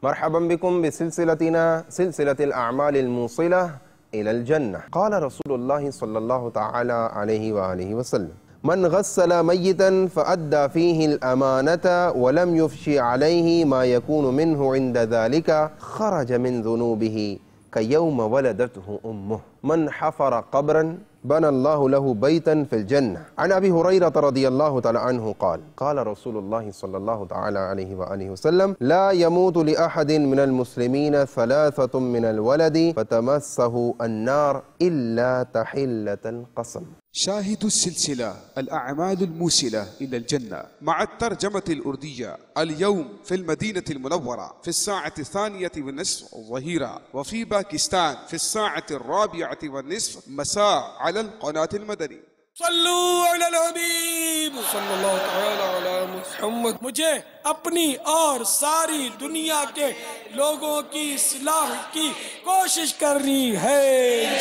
مرحبا بكم بسلسلتنا سلسلة الأعمال الموصلة إلى الجنة. قال رسول الله صلى الله تعالى عليه وآله وسلم: من غسل ميتا فأدى فيه الأمانة ولم يفشي عليه ما يكون منه عند ذلك خرج من ذنوبه كيوم ولدته أمه. من حفر قبرا بنى الله له بيتا في الجنة. عن أبي هريرة رضي الله تعالى عنه قال: قال رسول الله صلى الله تعالى عليه وآله وسلم: لا يموت لأحد من المسلمين ثلاثة من الولد فتمسه النار إلا تحلة القسم. شاهد السلسلة الأعمال الموصلة إلى الجنة مع الترجمة الأردية اليوم في المدينة المنورة في الساعة 2:30 الظهيرة، وفي باكستان في الساعة 4:30 مساء على القناة المدني. صلو علی الحبیب صلی اللہ تعالی علی محمد. مجھے اپنی اور ساری دنیا کے لوگوں کی اصلاح کی کوشش کرنی ہے.